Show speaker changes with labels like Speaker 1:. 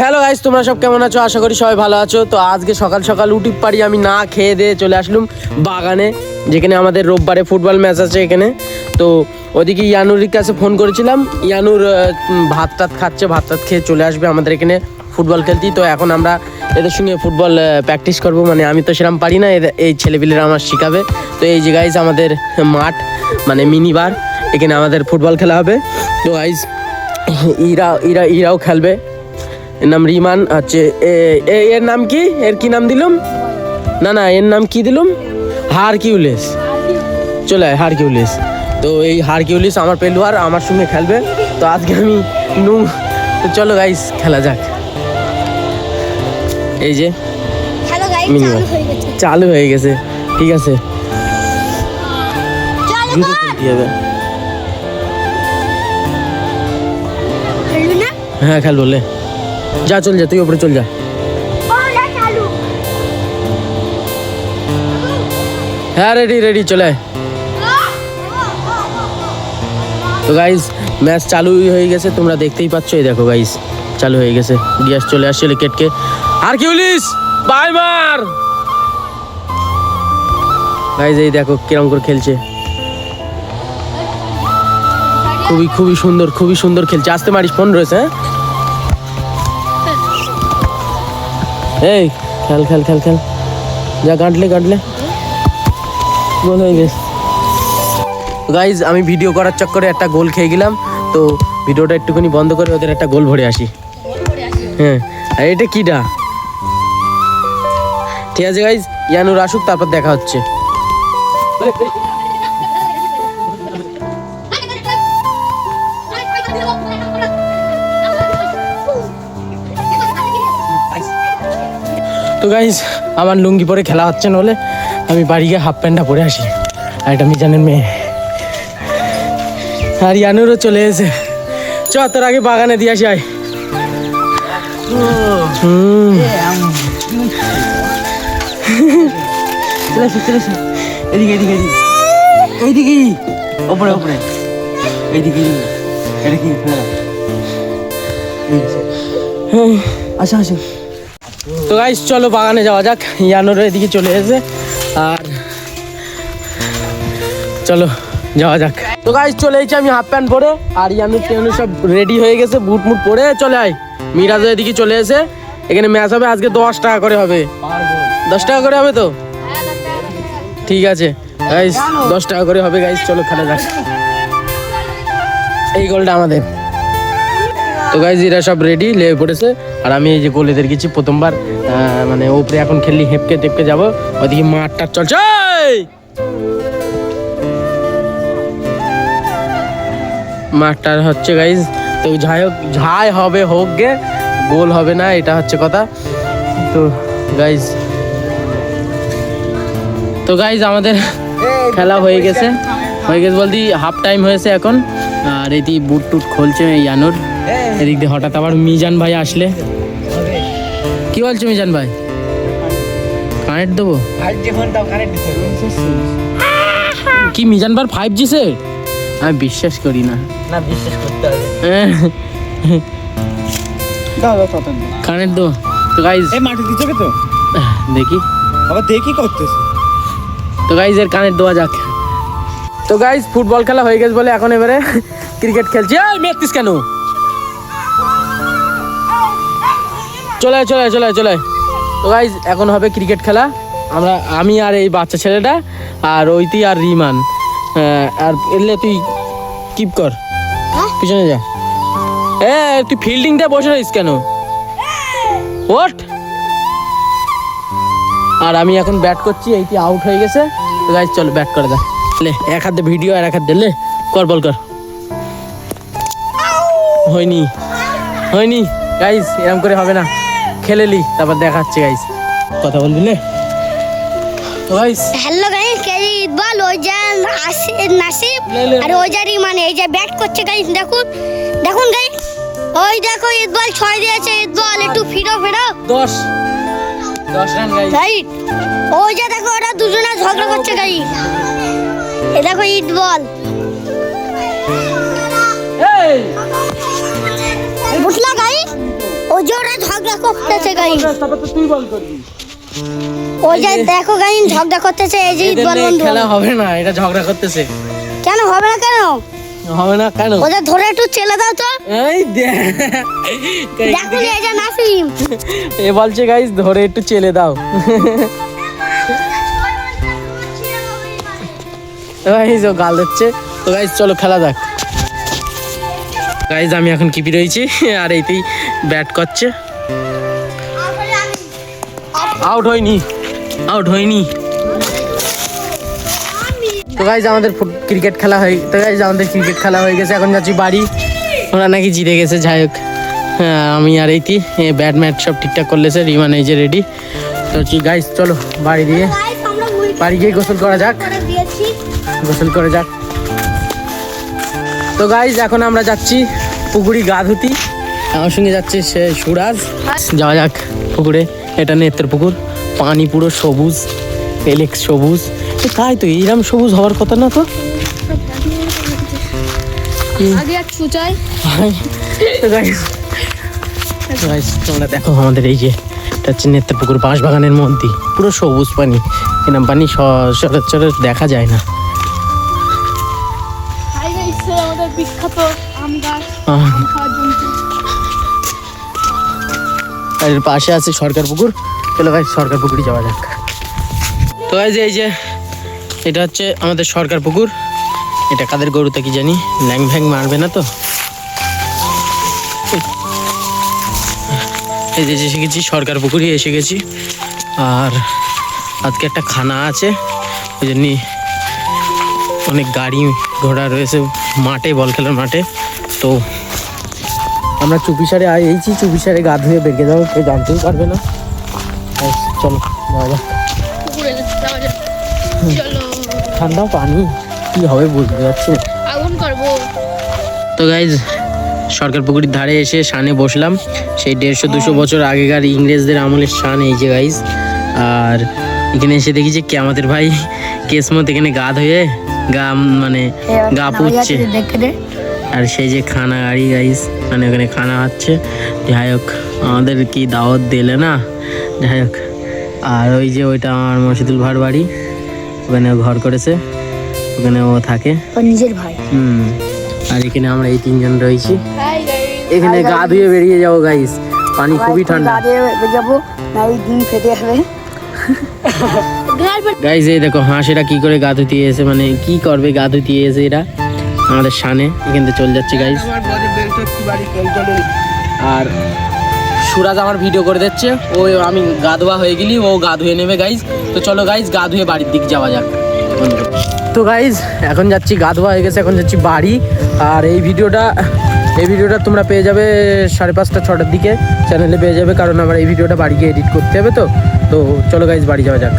Speaker 1: Hello guys, তোমরা সব কেমন আছো? আশা করি সবাই ভালো আছো। তো আজকে সকাল সকাল উঠি পারি আমি না খেয়ে দিয়ে চলে আসলাম বাগানে, যেখানে আমাদের রোববারে ফুটবল ম্যাচ আছে এখানে। তো ওদিকে ইয়ানুরির কাছে ফোন করেছিলাম, ইয়ানুর ভাত টাত খাচ্ছে, ভাত টাত খেয়ে চলে আসবে আমাদের এখানে ফুটবল খেলতে। তো এখন আমরা এদের সঙ্গে ফুটবল প্র্যাকটিস করবো, মানে আমি তো সেরকম পারি না, এই ছেলেপিলেরা আমার শেখাবে। তো এই যে গাইস আমাদের মাঠ, মানে মিনি বার, এখানে আমাদের ফুটবল খেলা হবে। তো গাইস ইরাও খেলবে। এর নাম রিমান হচ্ছে, এর নাম কি, এর কি নাম দিলুম? না এর নাম কি দিলুম? হারকিউলিস। চলে আয় হারকিউলিস। তো এই হারকিউলিস আমার পেলুয়ার, আমার সঙ্গে খেলবে। তো আজকে আমি তো চলো গাইস খেলা যাক। এই যে চালু হয়ে গেছে, ঠিক আছে। হ্যাঁ খেলবো, লে যা, চল যা, তুই ওপরে চল যা। হ্যাঁ রেডি চলে। তো গাইস ম্যাচ চালু হয়ে গেছে, তোমরা দেখতেই পাচ্ছ। এই দেখো গাইস চালু হয়ে গেছে, গ্যাস চলে আসছে কেটকে। হারকিউলিস বাই মার। গাইস এই দেখো কিরম করে খেলছে, খুবই সুন্দর খেলছে। আসতে মারিস, ফোন রয়েছে। এই খেল যা, গাঁটলে গোল হয়ে গেছে। গাইজ আমি ভিডিও করার চক্করে একটা গোল খেয়ে গেলাম, তো ভিডিওটা একটুখানি বন্ধ করে ওদের একটা গোল ভরে আসি। হ্যাঁ আর এটা কিটা, ঠিক আছে গাইজ, ইয়ানুর আসুক তারপর দেখা হচ্ছে। তো গাইজ আমার লুঙ্গি পরে খেলা হচ্ছে, নলে আমি বাড়ি গিয়ে হাফ প্যান্টটা পরে আসি। আর এটা মিজানের মেয়ে, আর ইয়ানুরও চলে এসে। চ তোর আগে বাগানে দিয়ে আসি। আয়
Speaker 2: এইদিকে ওপরে এইদিকে এটা কি আসা।
Speaker 1: তো গাইস চলো বাগানে যাওয়া যাক। ইয়ানুর এদিকে চলে এসে, আর চলো যাওয়া যাক। তো গাইস চলে এসেছি আমি হাফ প্যান্ট পরে, আর ইয়ানুর সব রেডি হয়ে গেছে, বুট পরে চলে আয়। মিরাজ এদিকে চলে এসে, এখানে ম্যাচ হবে আজকে 10 টাকা করে হবে। 10 টাকা করে হবে তো ঠিক আছে গাইস, 10 টাকা করে হবে গাইস। চলো খেলা যাক। এই গোলটা আমাদের। তো গাইস এরা সব রেডি লেগে পড়েছে, আর আমি এই যে গোলে দিয়ে গেছি প্রথমবার, মানে ওপরে এখন খেললি হেপকে টেপকে যাবো। ওদিকে মাঠটা চলছে, মাঠটা হচ্ছে গাইস। তো যাই হবে হোক গে, গোল হবে না, এটা হচ্ছে কথা। তো গাইস আমাদের খেলা হয়ে গেছে বলতে হাফ টাইম হয়েছে এখন। আর এটি বুট টুট খুলছে ইয়ানুর। এদিক দিয়ে হঠাৎ আবার মিজান ভাই আসলে। কি বলছো মিজান ভাই? কানেক্ট দেবো? কি মিজান ভাই 5G সেট? আমি বিশ্বাস করি না।
Speaker 2: বিশ্বাস করতে হবে।
Speaker 1: কানেক্ট দেবো তো গাইজ।
Speaker 2: মাটি দিচ্ছে তো দেখি করতেছে।
Speaker 1: তো গাইজ এর কানেক্ট দেওয়া যাক। তো গাইজ ফুটবল খেলা হয়ে গেছে বলে এখন এবারে ক্রিকেট খেলছি। মেরতিস কেন? চলে তো গাইজ এখন হবে ক্রিকেট খেলা। আমি আর এই বাচ্চা ছেলেটা, আর ওইটি আর রিমান। আর এলে তুই কিপ কর, পিছনে যা। তুই ফিল্ডিংটা বসে রইস কেন? ওঠ। আর আমি এখন ব্যাট করছি, এইটি আউট হয়ে গেছে। তো গাইজ চলো ব্যাট করে দা। লে এক হাতে ভিডিও আর এক হাত দিলে কর, বল কর। হয়নি গাইজ, এরকম করে হবে না, খেলেলি তারপর দেখাচ্ছে গাইজ। কথা বলবি লে। তো গাইজ
Speaker 3: হ্যালো গাইস, কেজি বল ওই যে নাসিব আর ওই যে রিমান এই যে ব্যাট করছে গাইস। দেখুন গাইস, ওই দেখো ইদবল 6 দিয়েছে। ইদবল একটু ফিরো 10 রান গাইস। রাইট, ওই যে দেখো ওরা দুজনে ঝগড়া করছে গাইস। এই দেখো ইদবল, এই বুঝলা গাইস, ওই ওই যে ওরা ঝগড়া করতেছে গাইস,
Speaker 1: তারপর তো তুই বল করবি।
Speaker 3: ওই যে দেখো গাইস ঝগড়া করতেছে, এই যে
Speaker 1: এদের
Speaker 3: ইদবল
Speaker 1: নিয়ে
Speaker 3: বন্ধু।
Speaker 1: খেলা হবে না, এটা ঝগড়া করতেছে।
Speaker 3: কেন হবে না কেন?
Speaker 1: হবে না কেন?
Speaker 3: ওদের ধরে একটু চেলে দাও তো।
Speaker 1: এই
Speaker 3: দেখো এই যে নাসিম,
Speaker 1: এ বলছে গাইস ধরে একটু চেলে দাও। গাইস ও গাল দিচ্ছে। তো গাইস চলো খেলা যাক। গাইস আমি এখন কিপি রয়েছি আর এইতেই ব্যাট করছে। আউট হয়নি, আউট হয়নি। তো গাইস আমাদের ক্রিকেট খেলা হয়ে গেছে। এখন যাচ্ছি বাড়ি। ওরা নাকি জিতে গেছে, যাই হোক। হ্যাঁ আমি আর এইটি ব্যাট ম্যাট সব ঠিকঠাক করলেছে, রিমান এই যে রেডি। তো গাইস চলো বাড়ি গিয়ে গোসল করা যাক। তো গাইস এখন আমরা যাচ্ছি পুকুরি গা ধুতি। আমার সঙ্গে যাচ্ছে সে সুরাজ। যাওয়া যাক পুকুরে। এটা নেত্রের পুকুর, পানি পুরো সবুজ, এলেক্স সবুজ। তাই তো এইরকম সবুজ হওয়ার কথা না তো। তোমরা দেখো আমাদের এই যে এটা হচ্ছে নেত্রের পুকুর, বাঁশবাগানের মধ্যে পুরো সবুজ পানি। এরকম পানি সচরাচর দেখা যায় না। আর এর পাশে আছে সরকার পুকুর। চলো ভাই সরকার পুকুরে যাওয়া যাক। তো এই যে এটা হচ্ছে আমাদের সরকার পুকুর। এটা কাদের গরুতে কি জানি, ল্যাং ভ্যাং মারবে না তো। এই যে এসে গেছি সরকার পুকুরে, এসে গেছি। আর আজকে একটা খানা আছে, ওই জন্যই অনেক গাড়ি ঘোড়া রয়েছে মাঠে, বল খেলার মাঠে। তো আমরা চুপিসারে আইছি, চুপিসারে গা ধুয়ে বেরিয়ে যাবো, কেউ জানতেও পারবে না। চলো যাওয়া যাক। ঠান্ডা পানি কি হবে বুঝতে পারছি। তো গাইজ সরকার পুকুরের ধারে এসে শানে বসলাম। সেই 150-200 বছর আগেকার ইংরেজদের আমলের শান এই যে গাইজ। আর এখানে এসে দেখি যে আমাদের ভাই কেসমত এখানে গা ধুয়ে গা পুচ্ছে। আর সেই যে খানা গাড়ি গাইজ, মানে ওখানে খানা হচ্ছে। যাই হোক আমাদের কি দাওয়াত দিলে না, যাই হোক। আর ওই যে ওইটা আমার মসজিদুল ভাইয়ের বাড়ি, ওখানে ঘর করেছে, ওখানে ও থাকে,
Speaker 3: নিজের ভাই।
Speaker 1: আর এখানে আমরা এই 3 জন রয়েছি। এখানে গা ধুয়ে বেরিয়ে যাবো গাইস, পানি খুবই ঠান্ডা। গাইস এই দেখো হাঁস এরা কি করে গা ধুতে এসে, মানে কি করবে গা ধুতে এসে এরা আমাদের শানে। এখান থেকে চলে যাচ্ছে গাইস। আর সুরাজ আমার ভিডিও করে দিচ্ছে, ও আমি গা ধোয়া হয়ে গেলি ও গা ধুয়ে নেবে গাইস। তো চলো গাইস গা ধুয়ে বাড়ির দিক যাওয়া যাক। তো গাইস এখন যাচ্ছি, গা ধোয়া হয়ে গেছে, এখন যাচ্ছি বাড়ি। আর এই ভিডিওটা তোমরা পেয়ে যাবে 5:30-6টার দিকে চ্যানেলে পেয়ে যাবে, কারণ আমার এই ভিডিওটা বাড়ি গিয়ে এডিট করতে হবে। তো চলো গাইস বাড়ি যাওয়া যাক।